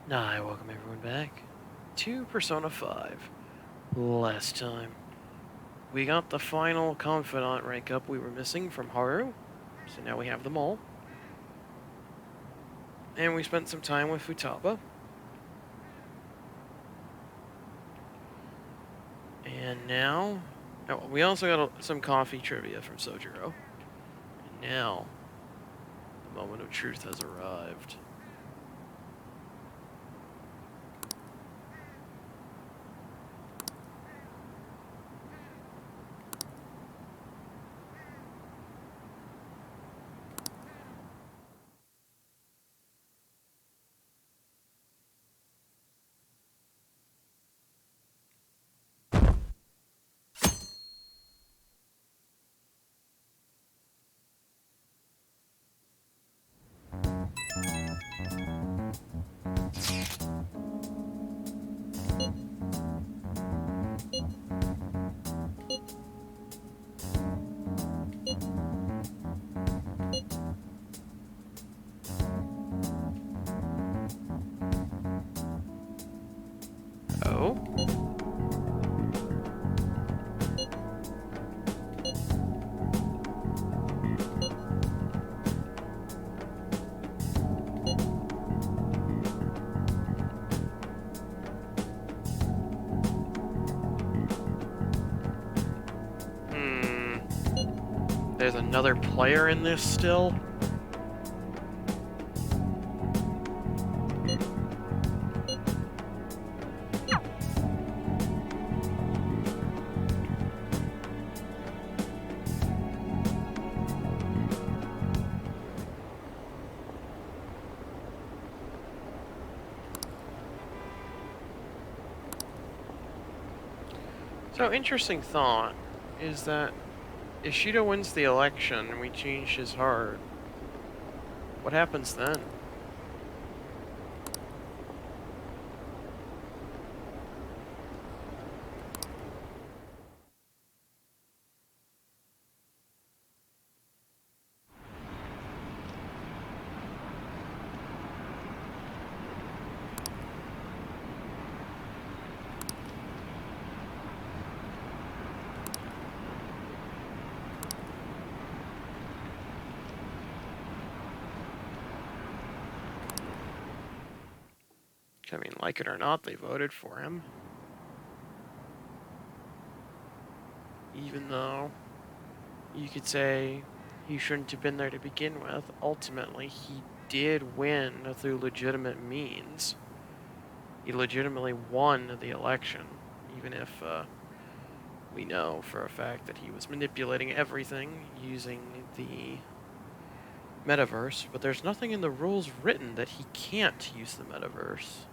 Hi, welcome everyone back to Persona 5. Last time, we got the final Confidant rank up we were missing from Haru, so now we have them all. And we spent some time with Futaba. And now, oh, we also got some coffee trivia from Sojiro. And now, the moment of truth has arrived. Oh? There's another player in this still? So, interesting thought is that if Shido wins the election and we change his heart, what happens then? I mean, like it or not, they voted for him. Even though you could say he shouldn't have been there to begin with, ultimately he did win through legitimate means. He legitimately won the election, even if we know for a fact that he was manipulating everything using the metaverse, but there's nothing in the rules written that he can't use the metaverse.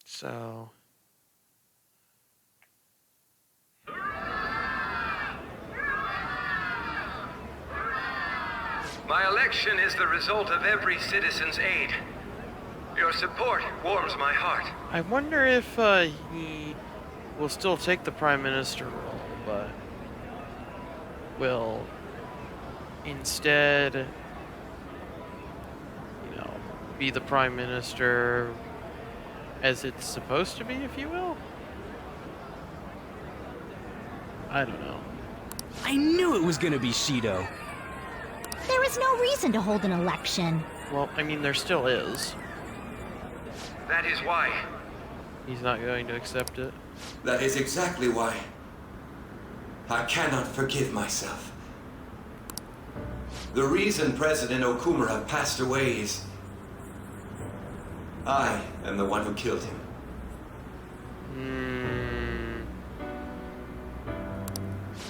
So, my election is the result of every citizen's aid. Your support warms my heart. I wonder if he will still take the Prime Minister role, but will instead, be the Prime Minister as it's supposed to be, if you will? I don't know. I knew it was gonna be Shido. There is no reason to hold an election. Well, I mean, there still is. That is why. He's not going to accept it. That is exactly why. I cannot forgive myself. The reason President Okumura passed away is... I am the one who killed him.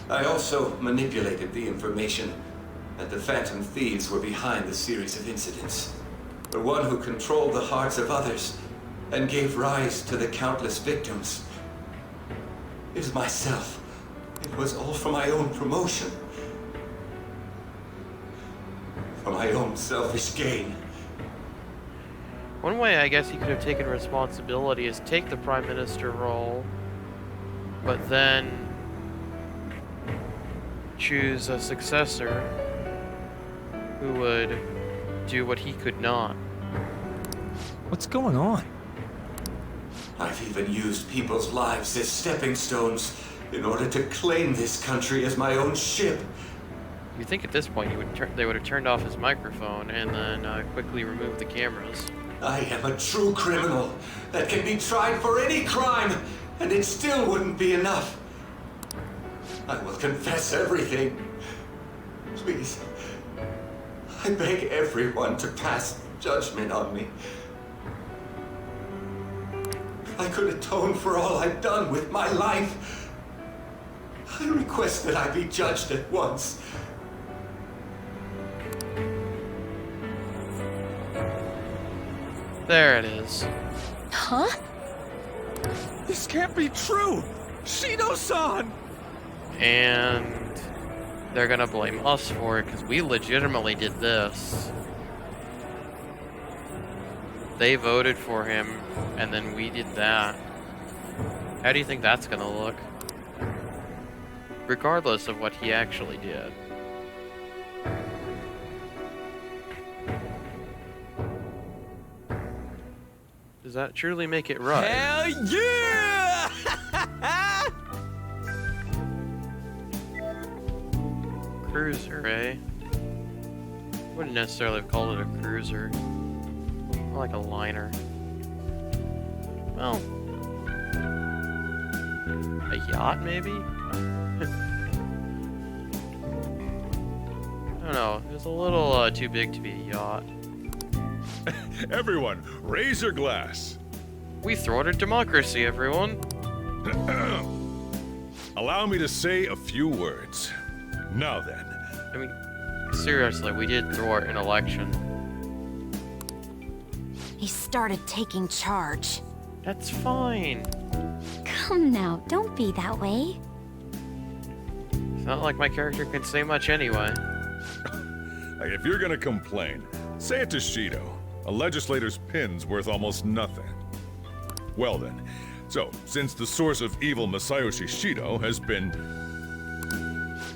I also manipulated the information that the Phantom Thieves were behind the series of incidents. The one who controlled the hearts of others and gave rise to the countless victims is myself. It was all for my own promotion. For my own selfish gain. One way I guess he could have taken responsibility is take the Prime Minister role, but then choose a successor who would do what he could not. What's going on? I've even used people's lives as stepping stones in order to claim this country as my own ship. You think at this point they would have turned off his microphone and then quickly removed the cameras. I am a true criminal that can be tried for any crime, and it still wouldn't be enough. I will confess everything. Please, I beg everyone to pass judgment on me. If I could atone for all I've done with my life, I request that I be judged at once. There it is. Huh? This can't be true! Shido-san! And they're gonna blame us for it because we legitimately did this. They voted for him, and then we did that. How do you think that's gonna look? Regardless of what he actually did. Does that truly make it right? Hell yeah! Cruiser, eh? Wouldn't necessarily have called it a cruiser. More like a liner. Well, a yacht, maybe? I don't know. It was a little too big to be a yacht. Everyone, raise your glass. We thwarted democracy, everyone. Allow me to say a few words. Now then, I mean, seriously, we did thwart an election. He started taking charge. That's fine. Come now, don't be that way. It's not like my character can say much anyway. like, if you're gonna complain, say it to Shido. A legislator's pin's worth almost nothing. Well then, so, since the source of evil Masayoshi Shido has been...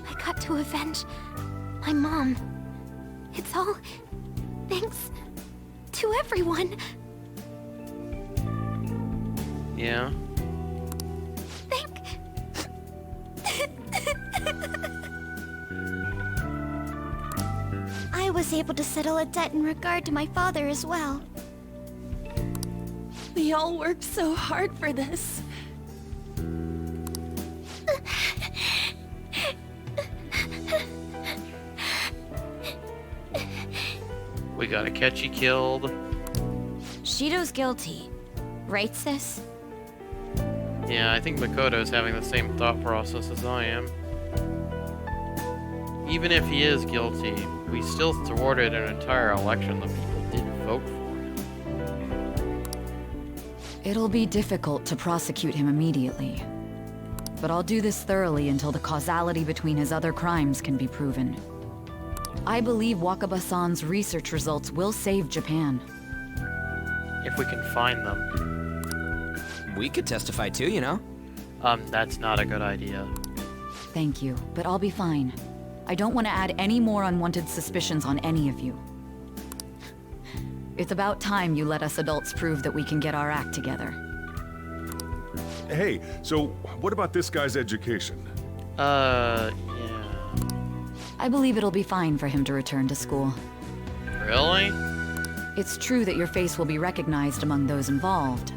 I got to avenge my mom. It's all thanks to everyone. Yeah. I was able to settle a debt in regard to my father as well. We all worked so hard for this. We got Akechi killed. Shido's guilty. Right, sis? Yeah, I think Makoto's having the same thought process as I am. Even if he is guilty, we still thwarted an entire election. The people didn't vote for him. It'll be difficult to prosecute him immediately. But I'll do this thoroughly until the causality between his other crimes can be proven. I believe Wakaba-san's research results will save Japan. If we can find them. We could testify too, you know? That's not a good idea. Thank you, but I'll be fine. I don't want to add any more unwanted suspicions on any of you. It's about time you let us adults prove that we can get our act together. Hey, so what about this guy's education? Yeah. I believe it'll be fine for him to return to school. Really? It's true that your face will be recognized among those involved.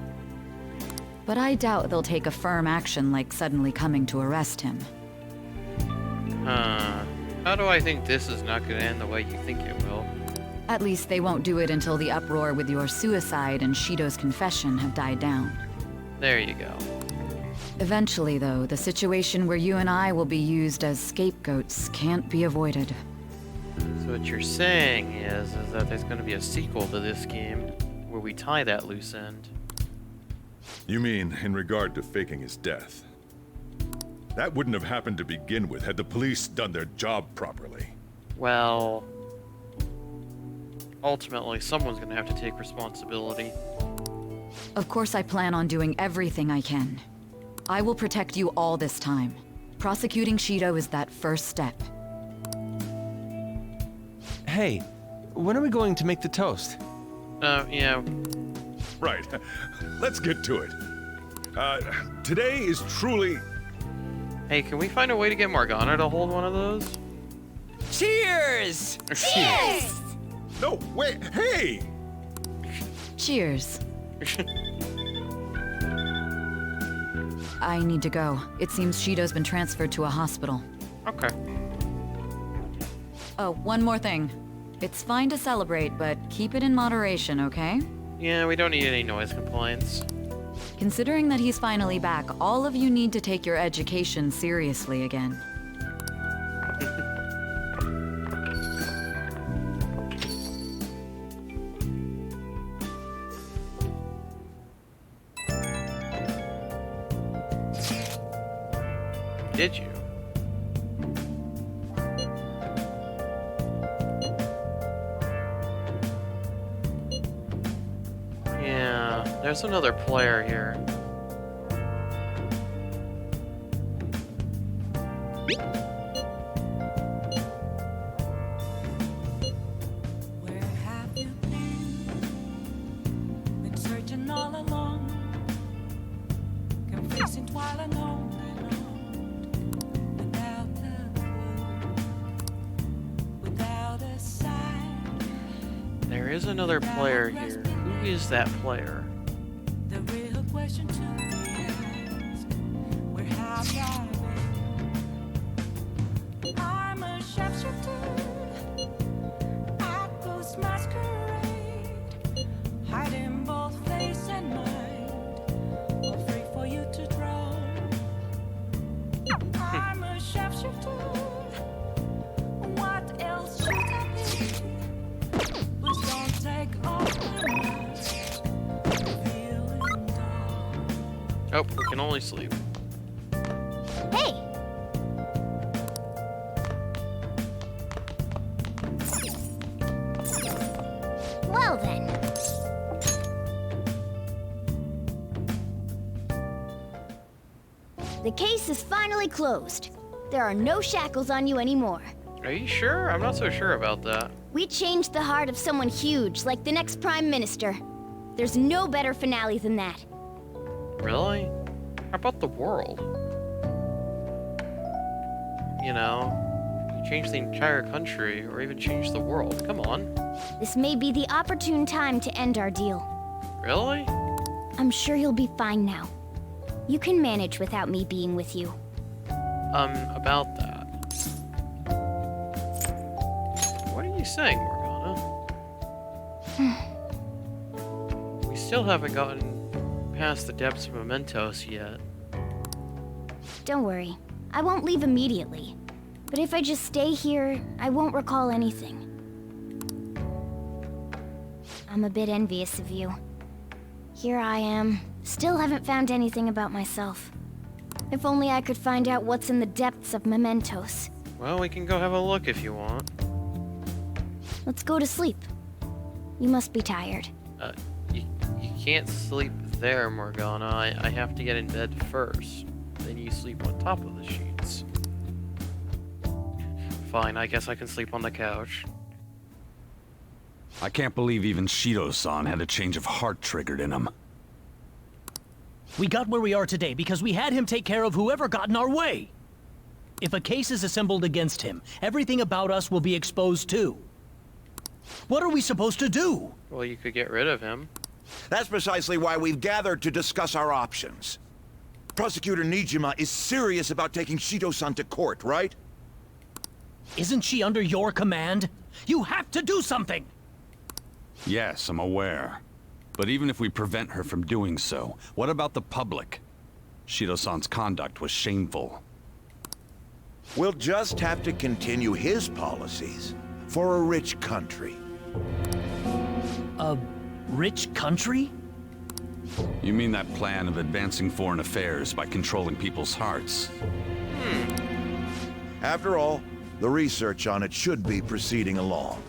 But I doubt they'll take a firm action like suddenly coming to arrest him. How do I think this is not going to end the way you think it will? At least they won't do it until the uproar with your suicide and Shido's confession have died down. There you go. Eventually, though, the situation where you and I will be used as scapegoats can't be avoided. So what you're saying is that there's going to be a sequel to this game where we tie that loose end. You mean in regard to faking his death? That wouldn't have happened to begin with had the police done their job properly. Well, ultimately, someone's gonna have to take responsibility. Of course I plan on doing everything I can. I will protect you all this time. Prosecuting Shido is that first step. Hey, when are we going to make the toast? Yeah. Right. Let's get to it. Today is truly... Hey, can we find a way to get Morgana to hold one of those? Cheers! Cheers! No, wait, hey! Cheers. I need to go. It seems Shido's been transferred to a hospital. Okay. Oh, one more thing. It's fine to celebrate, but keep it in moderation, okay? Yeah, we don't need any noise complaints. Considering that he's finally back, all of you need to take your education seriously again. Did you? Yeah, there's another player here. Where have you been? Been searching all along, confessing while alone and on, without a clue, without a sign. There is another player here. Who is that player? The real question to be asked, where have I been? I'm a sharpshooter. I post masquerade, hiding both face and mind, all free for you to draw. I'm a sharpshooter. What else should I be? Please don't take off my mask, feeling dull. Oh, we can only sleep. Hey! Well then. The case is finally closed. There are no shackles on you anymore. Are you sure? I'm not so sure about that. We changed the heart of someone huge, like the next Prime Minister. There's no better finale than that. Really? How about the world? You know, you change the entire country, or even change the world. Come on. This may be the opportune time to end our deal. Really? I'm sure you'll be fine now. You can manage without me being with you. About that. What are you saying, Morgana? We still haven't gotten past the depths of Mementos yet. Don't worry. I won't leave immediately. But if I just stay here, I won't recall anything. I'm a bit envious of you. Here I am, still haven't found anything about myself. If only I could find out what's in the depths of Mementos. Well, we can go have a look if you want. Let's go to sleep. You must be tired. You can't sleep there, Morgana. I have to get in bed first. Then you sleep on top of the sheets. Fine, I guess I can sleep on the couch. I can't believe even Shido-san had a change of heart triggered in him. We got where we are today because we had him take care of whoever got in our way. If a case is assembled against him, everything about us will be exposed too. What are we supposed to do? Well, you could get rid of him. That's precisely why we've gathered to discuss our options. Prosecutor Nijima is serious about taking Shido-san to court, right? Isn't she under your command? You have to do something! Yes, I'm aware. But even if we prevent her from doing so, what about the public? Shido-san's conduct was shameful. We'll just have to continue his policies for a rich country. A rich country? You mean that plan of advancing foreign affairs by controlling people's hearts? After all, the research on it should be proceeding along.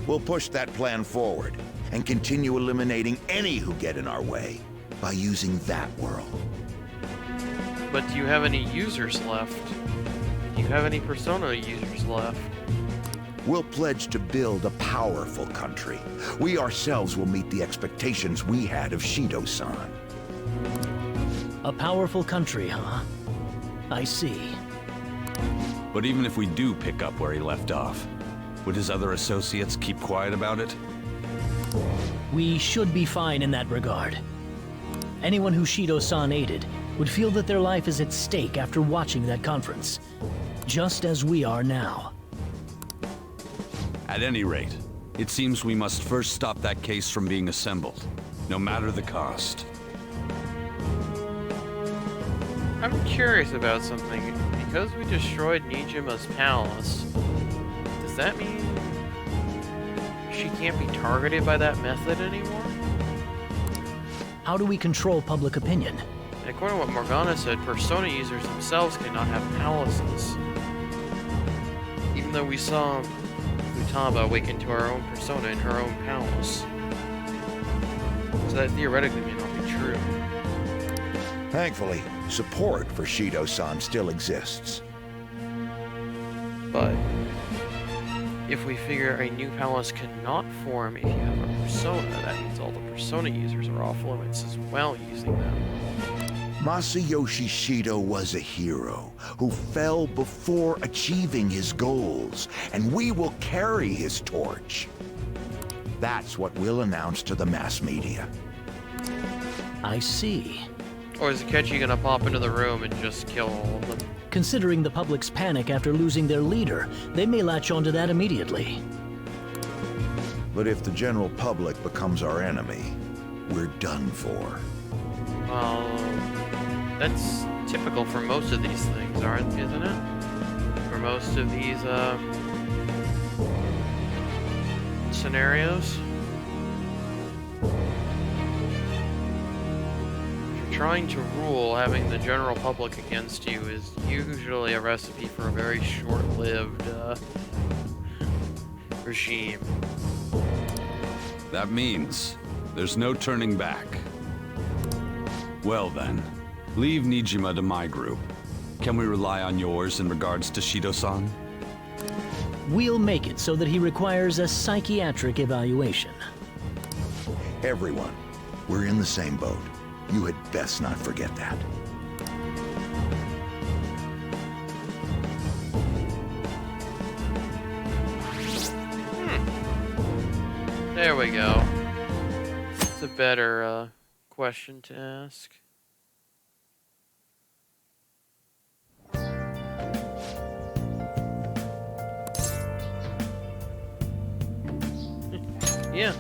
We'll push that plan forward and continue eliminating any who get in our way by using that world. But do you have any users left? Do you have any Persona users left? We'll pledge to build a powerful country. We ourselves will meet the expectations we had of Shido-san. A powerful country, huh? I see. But even if we do pick up where he left off, would his other associates keep quiet about it? We should be fine in that regard. Anyone who Shido-san aided would feel that their life is at stake after watching that conference. Just as we are now. At any rate, it seems we must first stop that case from being assembled, no matter the cost. I'm curious about something. Because we destroyed Nijima's palace, does that mean she can't be targeted by that method anymore? How do we control public opinion? According to what Morgana said, Persona users themselves cannot have palaces. Even though we saw Futaba awaken to our own persona in her own palace. So that theoretically may not be true. Thankfully, support for Shido-san still exists. But if we figure a new palace cannot form if you have a persona, that means all the persona users are off limits as well using them. Masayoshi Shido was a hero who fell before achieving his goals, and we will carry his torch. That's what we'll announce to the mass media. I see. Or is Akechi gonna pop into the room and just kill all of them? Considering the public's panic after losing their leader, they may latch onto that immediately. But if the general public becomes our enemy, we're done for. Well, that's typical for most of these things, isn't it? For most of these, scenarios. Trying to rule, having the general public against you is usually a recipe for a very short-lived regime. That means there's no turning back. Well then, leave Nijima to my group. Can we rely on yours in regards to Shido-san? We'll make it so that he requires a psychiatric evaluation. Everyone, we're in the same boat. You had best not forget that. There we go. It's a better question to ask. Yeah.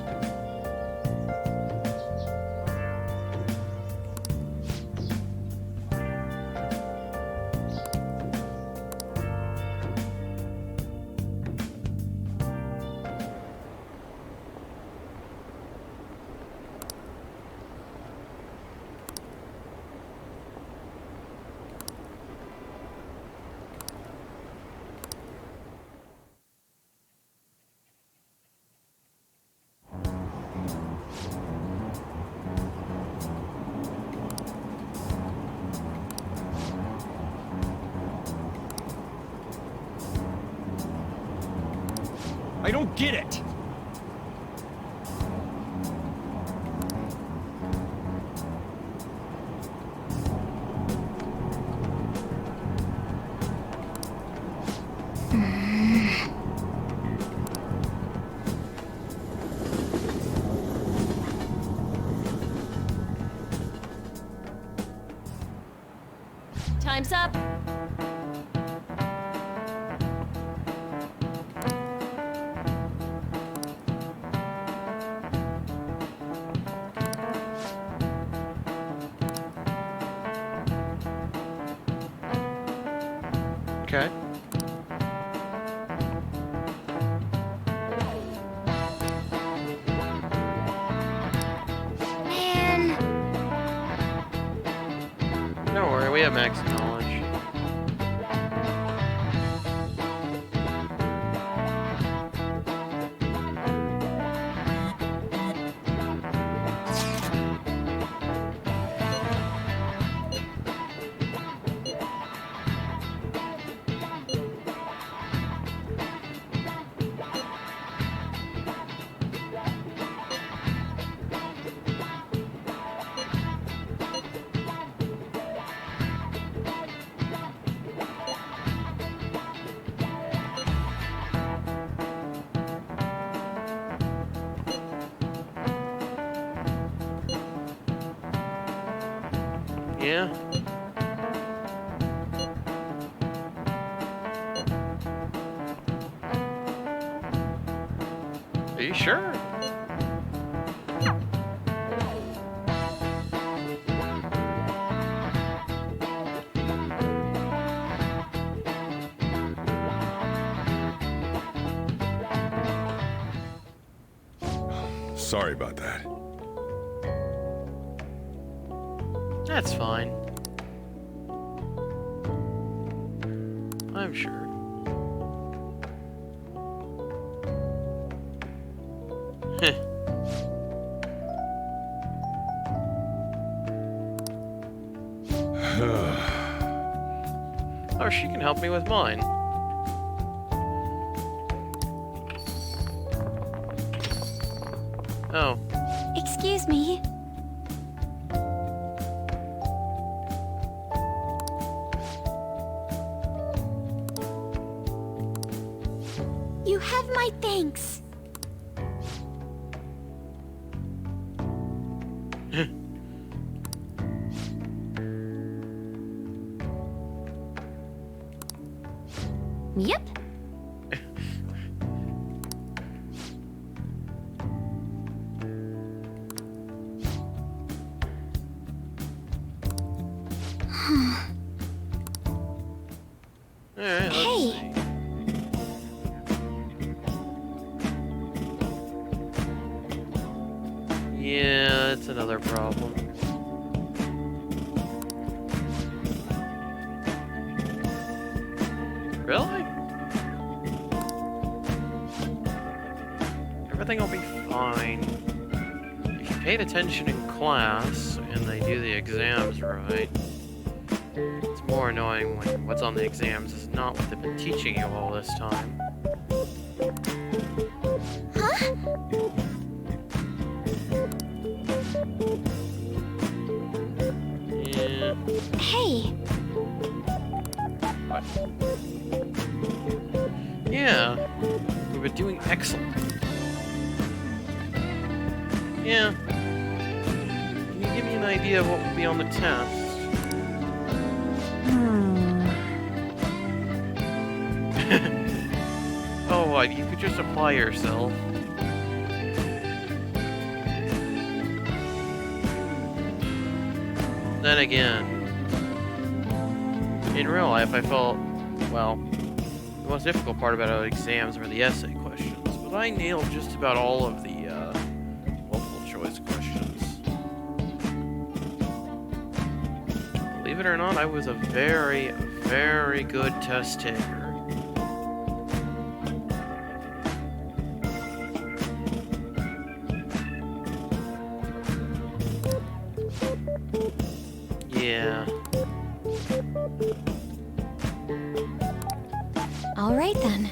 I don't get it! Time's up. Okay. Man. Don't worry, we have max knowledge. Yeah. Are you sure? Sorry about that. That's fine. I'm sure. Heh. Oh, she can help me with mine. Oh. Excuse me. You have my thanks. Yep. Alright, let's Hey. see. Yeah, that's another problem. Really? Everything will be fine. If you paid attention in class and they do the exams right. It's more annoying when what's on the exams is not what they've been teaching you all this time. Huh? Yeah. Hey. What? Yeah. We've been doing excellent. Yeah. Can you give me an idea of what will be on the test? Oh, what? You could just apply yourself. Then again, in real life, I felt, well, the most difficult part about exams were the essay questions, but I nailed just about all of the multiple choice questions. Believe it or not, I was a very, very good test taker. Yeah. All right then.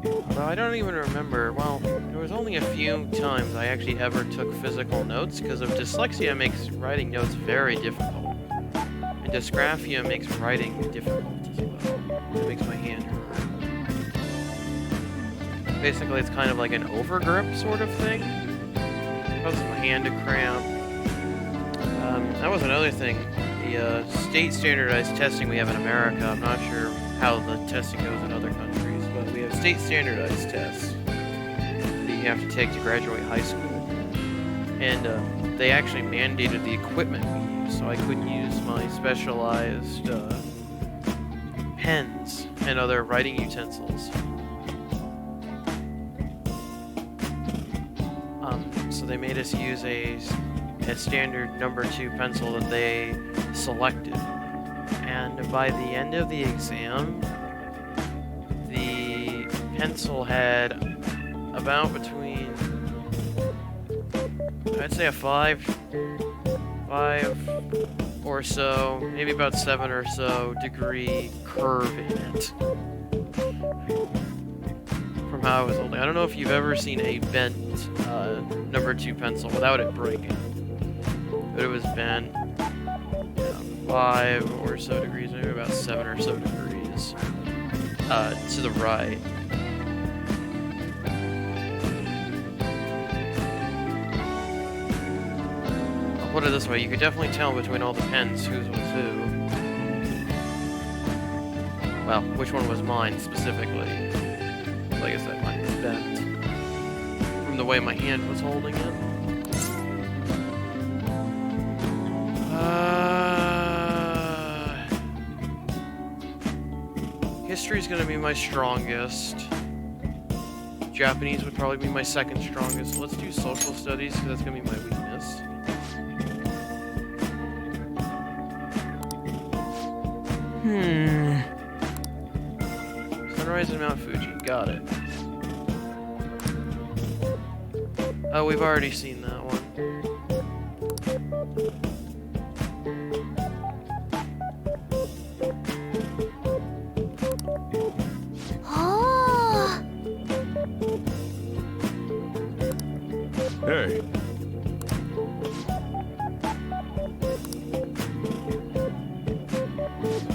Although I don't even remember, well, there was only a few times I actually ever took physical notes because of dyslexia makes writing notes very difficult. And dysgraphia makes writing difficult as well. It makes my hand hurt. Basically, it's kind of like an overgrip sort of thing. It causes my hand to cramp. That was another thing. The state standardized testing we have in America, I'm not sure how the testing goes in other countries, but we have state standardized tests that you have to take to graduate high school. And they actually mandated the equipment we use, so I couldn't use my specialized pens and other writing utensils. So they made us use a standard number 2 pencil that they selected. And by the end of the exam, the pencil had about between, I'd say a 5 or so, maybe about 7 or so degree curve in it. From how I was holding. I don't know if you've ever seen a bent number 2 pencil without it breaking. But it was bent 5 or so degrees, maybe about 7 or so degrees to the right. put it this way, you could definitely tell between all the pens whose was who. Well, which one was mine specifically. Like I said, mine was bent. From the way my hand was holding it. History's gonna be my strongest. Japanese would probably be my second strongest. Let's do social studies, because that's gonna be my weakness. Sunrise and Mount Fuji, got it. Oh, we've already seen that one. Oh! Hey.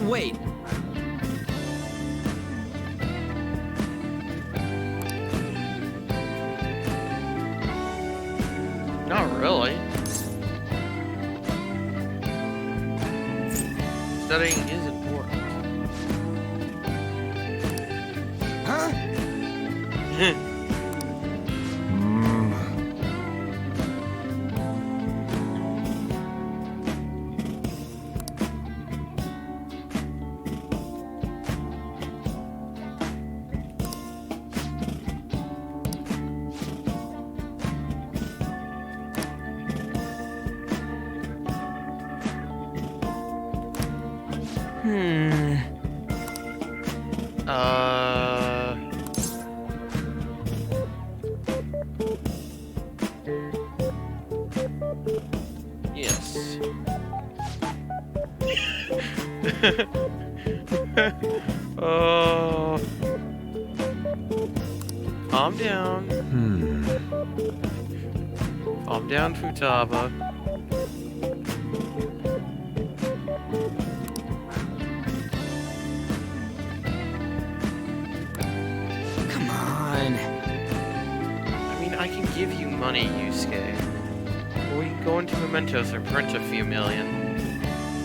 Wait. Not really. Studying is important. Huh? Yes. Oh. Calm down. Calm down, Futaba. Come on. I mean, I can give you money, Yusuke. But we can go into Mementos and print a few million.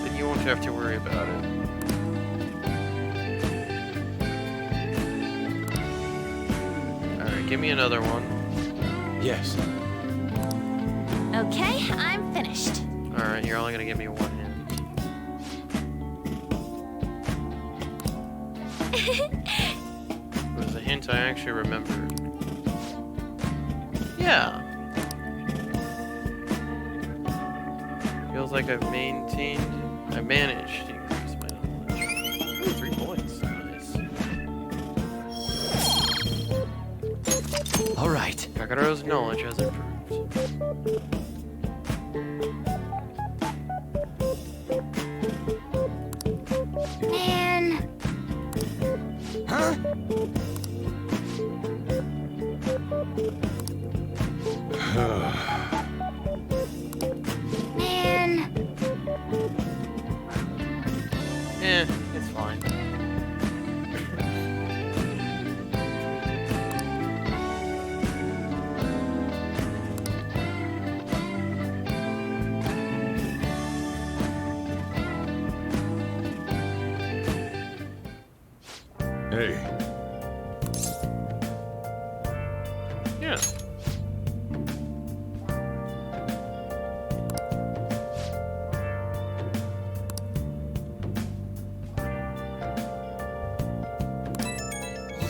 Then you won't have to worry about it. Alright, give me another one. Yes. Okay, I'm finished. Alright, you're only gonna give me one hand. It was a hint I actually remembered. Yeah. Feels like I've managed to increase my knowledge. Ooh, 3 points. Nice. All right. Kakaro's knowledge has improved. Man. Huh? Man. It's fine. Hey. Yeah.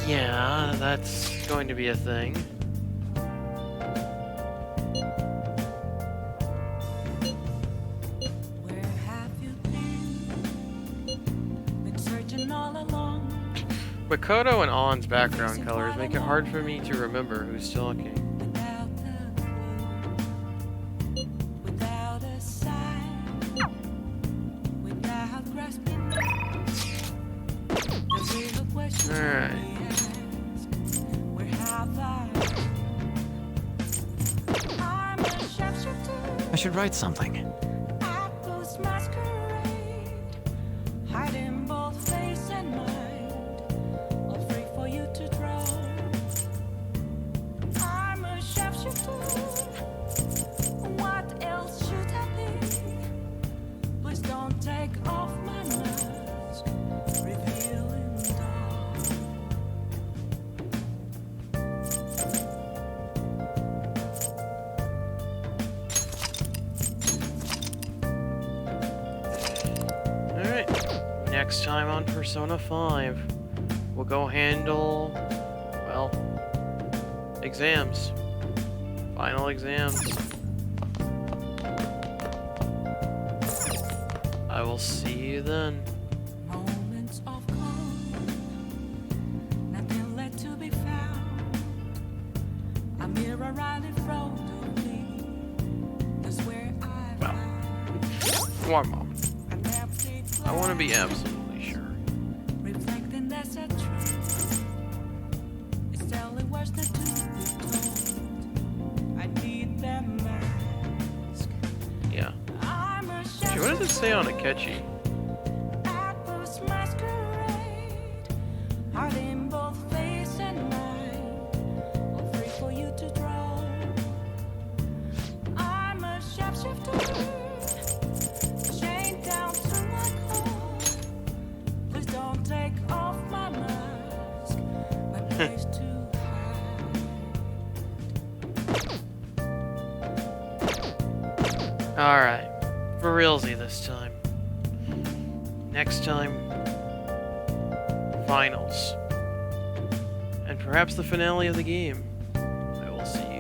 Yeah, that's going to be a thing. Where have you been? Been searching all along. Makoto and On's background colors make it hard for me to remember who's talking. Without a clue, without a sign, without grasping. The real question Alright. we ask, where have I? I'm a sharpshooter. I should write something. I post masquerade, hiding both face and mind, all free for you to draw. I'm a sharpshooter. What else should I be? next time on Persona 5, we'll go handle, well, exams. Final exams. I will see you then. Moments of calm, nothing left to be found. A mirror right in front of me. That's where I One moment. I want to be absolutely sure. reflecting that's a truth. It's telling words not to be told. I need that mask. Yeah. I'm a Gee, what does it say on Akechi? Atlas masquerade, heart in both face and mind, all free for you to draw. I'm a shapeshifter, chained down to my core. Please don't take off my mask, my place to Alright. For realsy this time. Next time, finals. And perhaps the finale of the game. I will see you